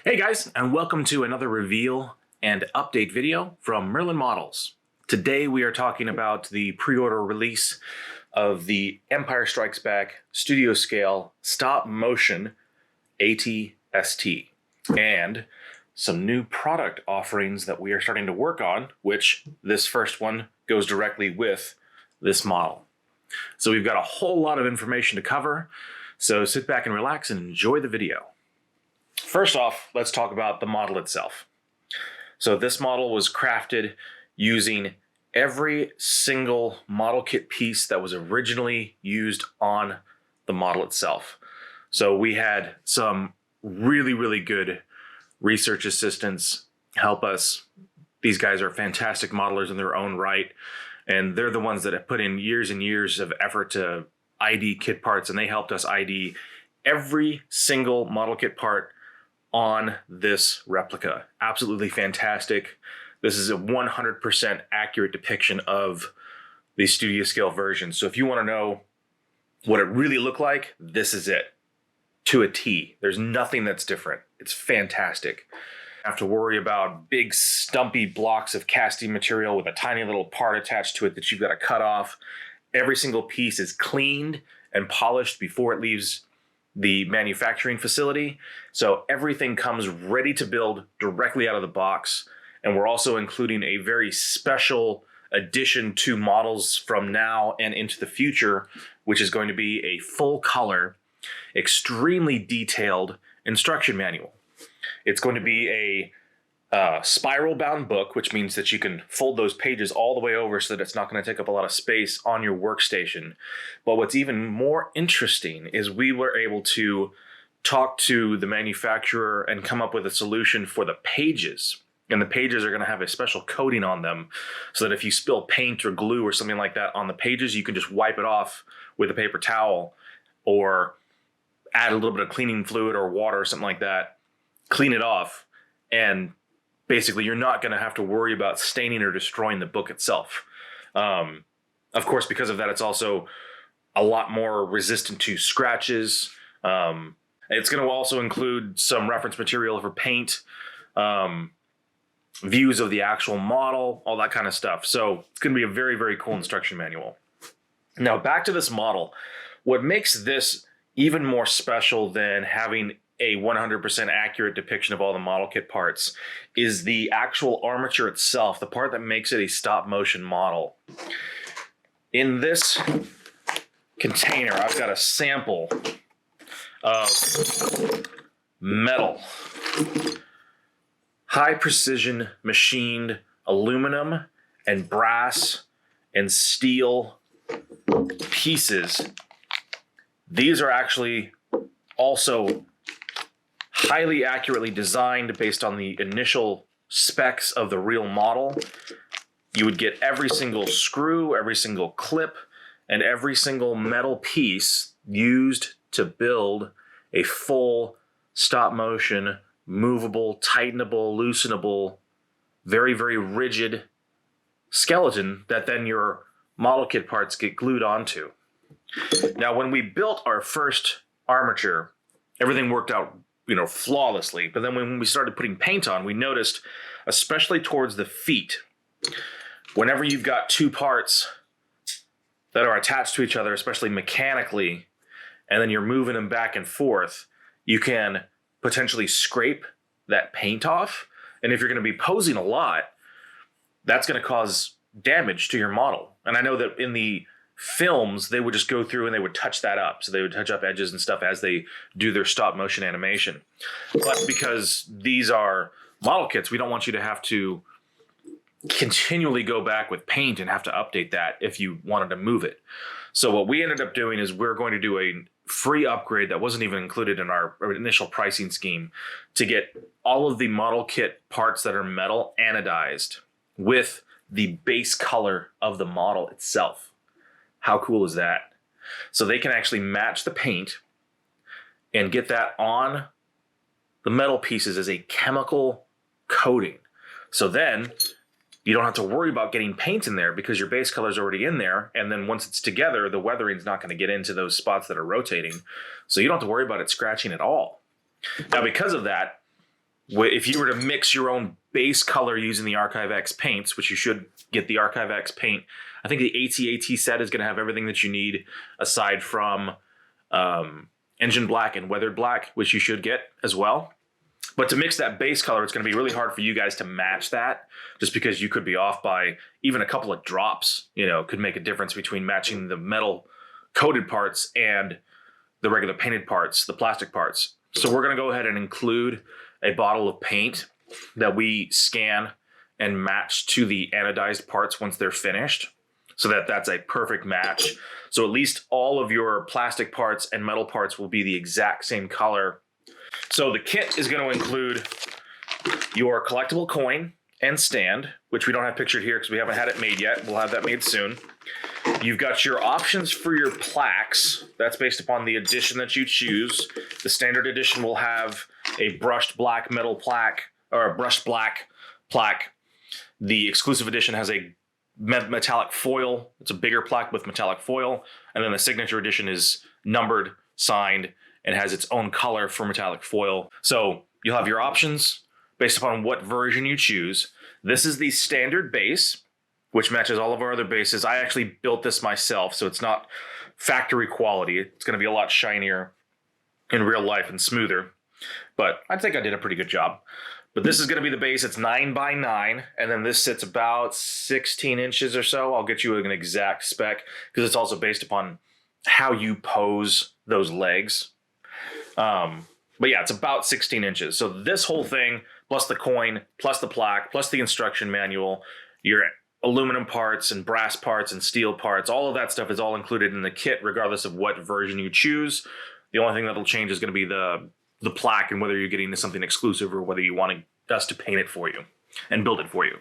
Hey guys, and welcome to another reveal and update video from Merlin Models. Today we are talking about the pre-order release of the Empire Strikes Back Studio Scale Stop Motion Atst and some new product offerings that we are starting to work on, which this first one goes directly with this model. So we've got a whole lot of information to cover, so sit back and relax and enjoy the video. First off, let's talk about the model itself. So this model was crafted using every single model kit piece that was originally used on the model itself. So we had some really good research assistants help us. These guys are fantastic modelers in their own right, and they're the ones that have put in years and years of effort to ID kit parts, and they helped us ID every single model kit part on this replica. Absolutely fantastic. This is a 100% accurate depiction of the studio scale version. So if you want to know what it really looked like, this is it. To a T. There's nothing that's different. It's fantastic. You have to worry about big stumpy blocks of casting material with a tiny little part attached to it that you've got to cut off. Every single piece is cleaned and polished before it leaves the manufacturing facility. So everything comes ready to build directly out of the box. And we're also including a very special addition to models from now and into the future, which is going to be a full color, extremely detailed instruction manual. It's going to be a spiral bound book, which means that you can fold those pages all the way over so that it's not going to take up a lot of space on your workstation. But what's even more interesting is we were able to talk to the manufacturer and come up with a solution for the pages. And the pages are going to have a special coating on them so that if you spill paint or glue or something like that on the pages, you can just wipe it off with a paper towel or add a little bit of cleaning fluid or water or something like that, clean it off, and basically you're not going to have to worry about staining or destroying the book itself. Of course, because of that, it's also a lot more resistant to scratches. It's going to also include some reference material for paint, views of the actual model, all that kind of stuff. So it's going to be a very cool instruction manual. Now back to this model. What makes this even more special than having a 100% accurate depiction of all the model kit parts is the actual armature itself, the part that makes it a stop motion model. In this container, I've got a sample of metal, high precision machined aluminum and brass and steel pieces. These are actually also highly accurately designed based on the initial specs of the real model. You would get every single screw, every single clip, and every single metal piece used to build a full stop motion, movable, tightenable, loosenable, very rigid skeleton that then your model kit parts get glued onto. Now, when we built our first armature, everything worked out, flawlessly. But then when we started putting paint on, we noticed, especially towards the feet, whenever you've got two parts that are attached to each other, especially mechanically, and then you're moving them back and forth, you can potentially scrape that paint off. And if you're going to be posing a lot, that's going to cause damage to your model. And I know that in the films, they would just go through and they would touch that up. So they would touch up edges and stuff as they do their stop motion animation. But because these are model kits, we don't want you to have to continually go back with paint and have to update that if you wanted to move it. So what we ended up doing is we're going to do a free upgrade that wasn't even included in our initial pricing scheme to get all of the model kit parts that are metal anodized with the base color of the model itself. How cool is that? So they can actually match the paint and get that on the metal pieces as a chemical coating. So then you don't have to worry about getting paint in there because your base color is already in there. And then once it's together, the weathering is not going to get into those spots that are rotating. So you don't have to worry about it scratching at all. Now, because of that, if you were to mix your own base color using the ArchiveX paints, which you should get the ArchiveX paint, I think the AT-AT set is going to have everything that you need aside from engine black and weathered black, which you should get as well. But to mix that base color, it's going to be really hard for you guys to match that, just because you could be off by even a couple of drops, could make a difference between matching the metal coated parts and the regular painted parts, the plastic parts. So we're going to go ahead and include a bottle of paint that we scan and match to the anodized parts once they're finished, so that that's a perfect match. So at least all of your plastic parts and metal parts will be the exact same color. So the kit is going to include your collectible coin and stand, which we don't have pictured here because we haven't had it made yet. We'll have that made soon. You've got your options for your plaques. That's based upon the edition that you choose. The standard edition will have a brushed black metal plaque, or a brushed black plaque. The exclusive edition has a metallic foil. It's a bigger plaque with metallic foil. And then the signature edition is numbered, signed, and has its own color for metallic foil. So you'll have your options based upon what version you choose. This is the standard base, which matches all of our other bases. I actually built this myself, so it's not factory quality. It's going to be a lot shinier in real life and smoother, but I think I did a pretty good job. But this is going to be the base. It's 9x9, and then this sits about 16 inches or so. I'll get you an exact spec because it's also based upon how you pose those legs. But yeah, it's about 16 inches. So this whole thing, plus the coin, plus the plaque, plus the instruction manual, your aluminum parts and brass parts and steel parts, all of that stuff is all included in the kit, regardless of what version you choose. The only thing that'll change is going to be the plaque and whether you're getting something exclusive or whether you want us to paint it for you and build it for you.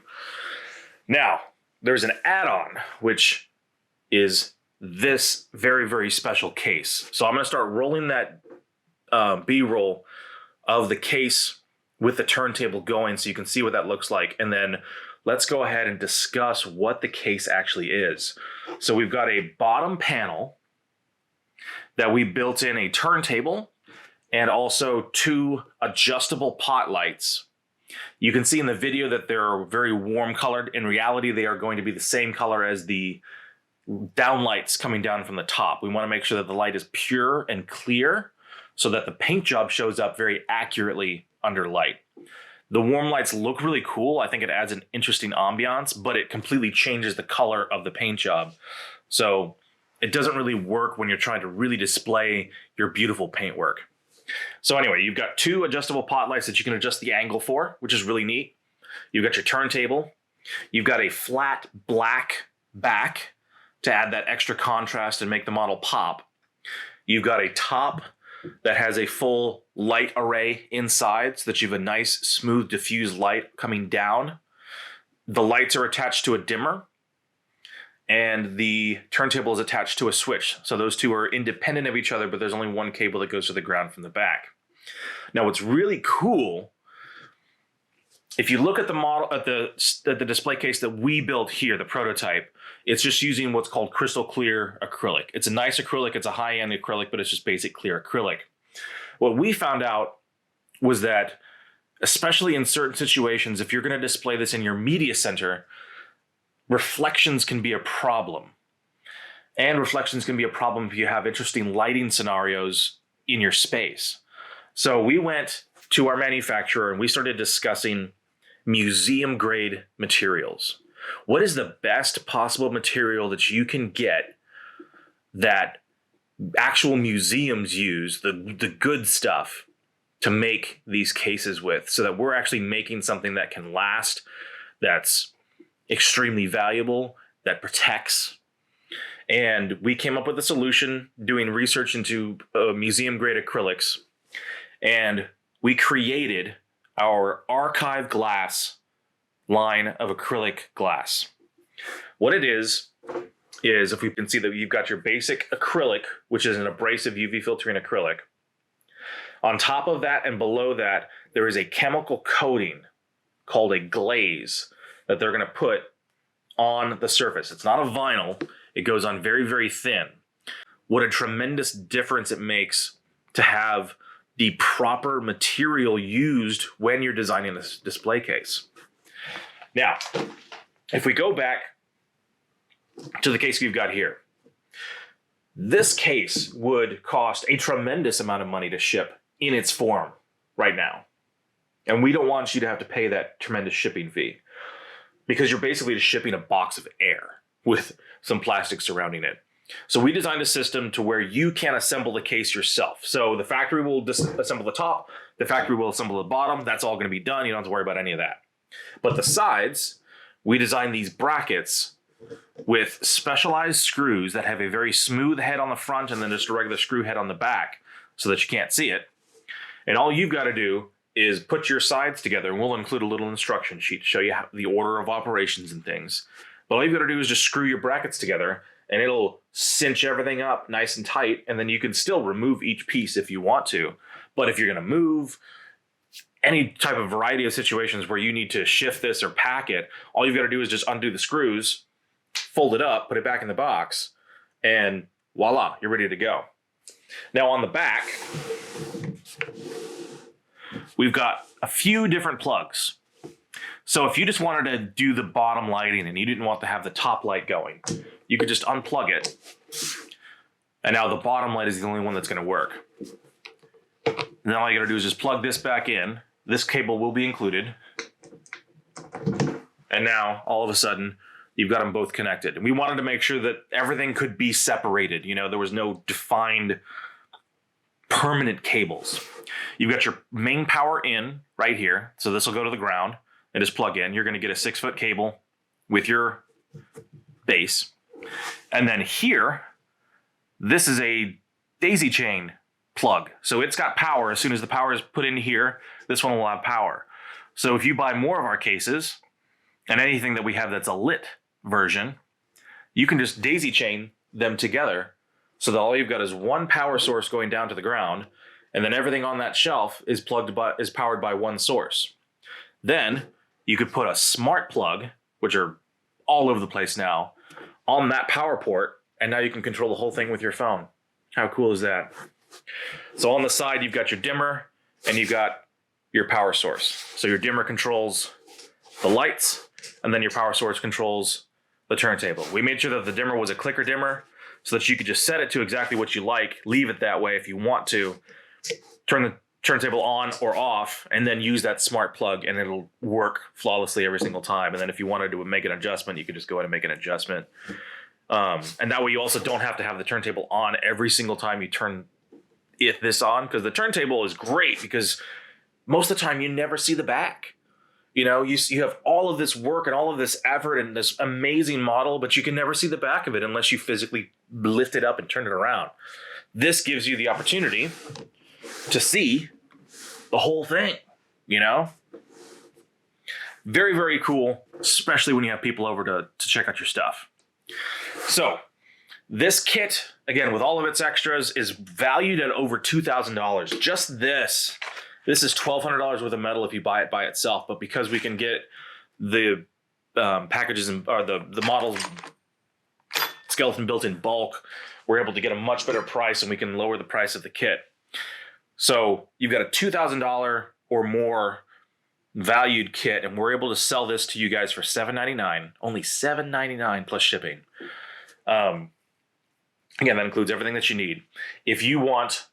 Now, there's an add-on, which is this very, very special case. So I'm going to start rolling that B-roll of the case with the turntable going so you can see what that looks like. And then let's go ahead and discuss what the case actually is. So we've got a bottom panel that we built in a turntable and also 2 adjustable pot lights. You can see in the video that they're very warm colored. In reality, they are going to be the same color as the downlights coming down from the top. We want to make sure that the light is pure and clear so that the paint job shows up very accurately under light. The warm lights look really cool. I think it adds an interesting ambiance, but it completely changes the color of the paint job. So it doesn't really work when you're trying to really display your beautiful paintwork. So anyway, you've got 2 adjustable pot lights that you can adjust the angle for, which is really neat. You've got your turntable. You've got a flat black back to add that extra contrast and make the model pop. You've got a top that has a full light array inside so that you have a nice, smooth, diffused light coming down. The lights are attached to a dimmer, and the turntable is attached to a switch. So those 2 are independent of each other, but there's only one cable that goes to the ground from the back. Now, what's really cool, if you look at the model, at the display case that we built here, the prototype, it's just using what's called crystal clear acrylic. It's a nice acrylic. It's a high-end acrylic, but it's just basic clear acrylic. What we found out was that, especially in certain situations, if you're going to display this in your media center, reflections can be a problem. And reflections can be a problem if you have interesting lighting scenarios in your space. So we went to our manufacturer and we started discussing museum grade materials. What is the best possible material that you can get that actual museums use, the good stuff, to make these cases with, so that we're actually making something that can last, that's extremely valuable, that protects. And we came up with a solution doing research into museum grade acrylics, and we created our archive glass line of acrylic glass. What it is if we can see that you've got your basic acrylic, which is an abrasive UV filtering acrylic. On top of that and below that, there is a chemical coating called a glaze that they're going to put on the surface. It's not a vinyl. It goes on very, very thin. What a tremendous difference it makes to have the proper material used when you're designing this display case. Now, if we go back to the case we've got here, this case would cost a tremendous amount of money to ship in its form right now. And we don't want you to have to pay that tremendous shipping fee, because you're basically just shipping a box of air with some plastic surrounding it. So we designed a system to where you can assemble the case yourself. So the factory will assemble the top, the factory will assemble the bottom. That's all going to be done. You don't have to worry about any of that. But the sides, we designed these brackets with specialized screws that have a very smooth head on the front and then just a regular screw head on the back so that you can't see it. And all you've got to do is put your sides together, and we'll include a little instruction sheet to show you how, the order of operations and things. But all you've got to do is just screw your brackets together, and it'll cinch everything up nice and tight, and then you can still remove each piece if you want to. But if you're going to move any type of variety of situations where you need to shift this or pack it, all you've got to do is just undo the screws, fold it up, put it back in the box, and voila, you're ready to go. Now on the back, we've got a few different plugs. So if you just wanted to do the bottom lighting and you didn't want to have the top light going, you could just unplug it. And now the bottom light is the only one that's going to work. And then all you got to do is just plug this back in. This cable will be included. And now all of a sudden, you've got them both connected. And we wanted to make sure that everything could be separated. You know, there was no defined permanent cables. You've got your main power in right here. So this will go to the ground and just plug in. You're going to get a 6-foot cable with your base. And then here, this is a daisy chain plug. So it's got power. As soon as the power is put in here, this one will have power. So if you buy more of our cases and anything that we have that's a lit version, you can just daisy chain them together so that all you've got is one power source going down to the ground, and then everything on that shelf is powered by one source. Then you could put a smart plug, which are all over the place now, on that power port, and now you can control the whole thing with your phone. How cool is that? So on the side, you've got your dimmer and you've got your power source. So your dimmer controls the lights, and then your power source controls the turntable. We made sure that the dimmer was a clicker dimmer so that you could just set it to exactly what you like, leave it that way if you want to, turn the turntable on or off, and then use that smart plug, and it'll work flawlessly every single time. And then if you wanted to make an adjustment, you could just go ahead and make an adjustment. And that way you also don't have to have the turntable on every single time you turn this on, because the turntable is great because most of the time you never see the back. You know, you have all of this work and all of this effort and this amazing model, but you can never see the back of it unless you physically lift it up and turn it around. This gives you the opportunity to see the whole thing, you know? Very, very cool, especially when you have people over to check out your stuff. So this kit, again, with all of its extras, is valued at over $2,000. Just this is $1,200 worth of metal if you buy it by itself, but because we can get the packages or the model skeleton built in bulk, we're able to get a much better price, and we can lower the price of the kit. So you've got a $2,000 or more valued kit, and we're able to sell this to you guys for $7.99, only $7.99 plus shipping. Again, that includes everything that you need. If you want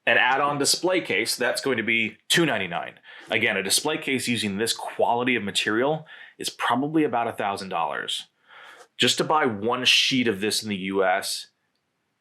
an add-on display case, that's going to be $2.99. Again, a display case using this quality of material is probably about $1,000. Just to buy one sheet of this in the US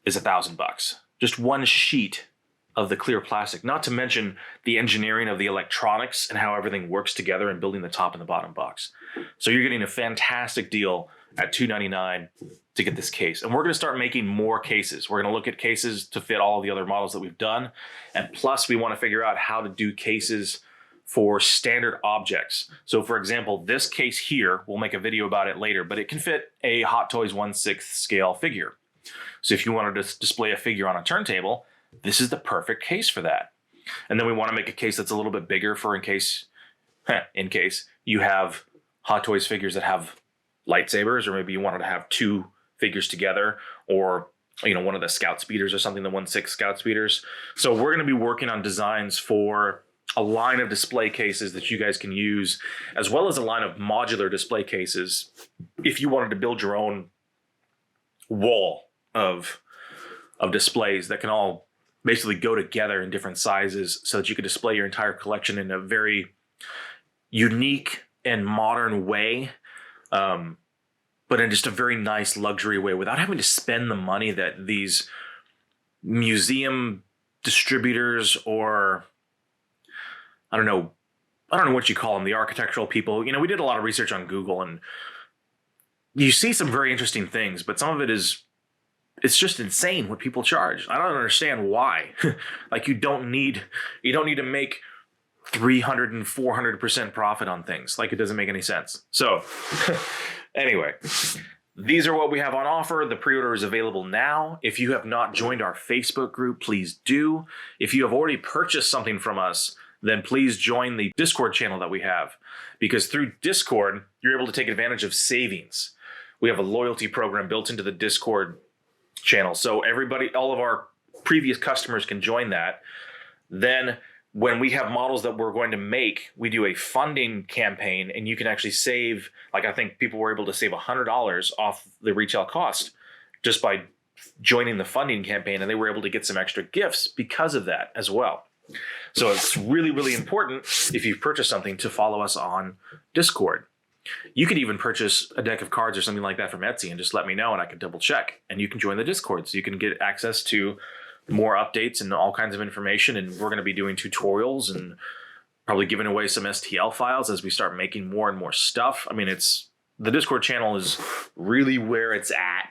is $1,000. Just one sheet of the clear plastic, not to mention the engineering of the electronics and how everything works together in building the top and the bottom box. So you're getting a fantastic deal at $2.99 to get this case. And we're going to start making more cases. We're going to look at cases to fit all of the other models that we've done. And plus, we want to figure out how to do cases for standard objects. So for example, this case here, we'll make a video about it later, but it can fit a Hot Toys 1/6 scale figure. So if you wanted to display a figure on a turntable, this is the perfect case for that. And then we want to make a case that's a little bit bigger for in case you have Hot Toys figures that have lightsabers, or maybe you wanted to have two figures together, or one of the scout speeders or something, the 1.6 scout speeders. So we're going to be working on designs for a line of display cases that you guys can use, as well as a line of modular display cases if you wanted to build your own wall of displays that can all basically go together in different sizes so that you could display your entire collection in a very unique and modern way, but in just a very nice luxury way without having to spend the money that these museum distributors, or I don't know what you call them, the architectural people. We did a lot of research on Google, and you see some very interesting things, but some of it it's just insane what people charge. I don't understand why. Like, you don't need to make 300 and 400% profit on things. Like, it doesn't make any sense. So anyway, these are what we have on offer. The pre-order is available now. If you have not joined our Facebook group, please do. If you have already purchased something from us, then please join the Discord channel that we have, because through Discord, you're able to take advantage of savings. We have a loyalty program built into the Discord channel. So all of our previous customers can join that. Then when we have models that we're going to make, we do a funding campaign, and you can actually save, like, I think people were able to save $100 off the retail cost just by joining the funding campaign, and they were able to get some extra gifts because of that as well. So it's really, really important, if you've purchased something, to follow us on Discord. You could even purchase a deck of cards or something like that from Etsy and just let me know, and I can double check, and you can join the Discord so you can get access to more updates and all kinds of information. And we're going to be doing tutorials and probably giving away some STL files as we start making more and more stuff. I mean, the Discord channel is really where it's at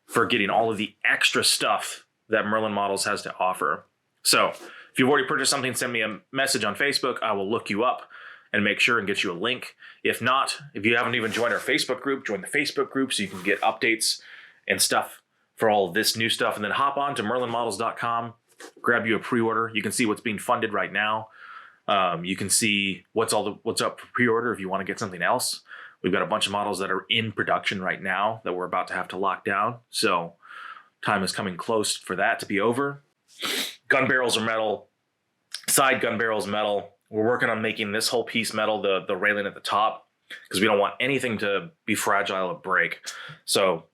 for getting all of the extra stuff that Merlin Models has to offer. So if you've already purchased something, send me a message on Facebook. I will look you up and make sure and get you a link. If not, if you haven't even joined our Facebook group, join the Facebook group so you can get updates and stuff for all of this new stuff. And then hop on to merlinmodels.com, grab you a pre-order. You can see what's being funded right now. You can see what's up for pre-order if you want to get something else. We've got a bunch of models that are in production right now that we're about to have to lock down. So time is coming close for that to be over. Gun barrels are metal. Side gun barrels metal. We're working on making this whole piece metal, the railing at the top, because we don't want anything to be fragile or break. So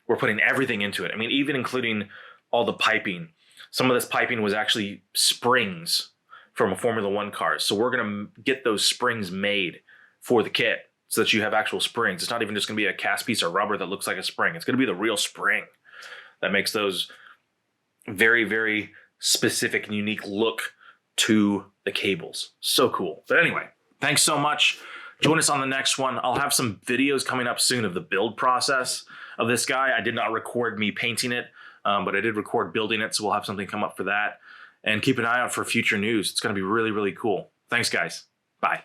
we're putting everything into it. I mean, even including all the piping. Some of this piping was actually springs from a Formula One car. So we're going to get those springs made for the kit so that you have actual springs. It's not even just going to be a cast piece of rubber that looks like a spring. It's going to be the real spring that makes those very, very specific and unique look to the cables. So cool. But anyway, thanks so much. Join us on the next one. I'll have some videos coming up soon of the build process of this guy. I did not record me painting it, but I did record building it, so we'll have something come up for that. And keep an eye out for future news. It's going to be really, really cool. Thanks, guys. Bye.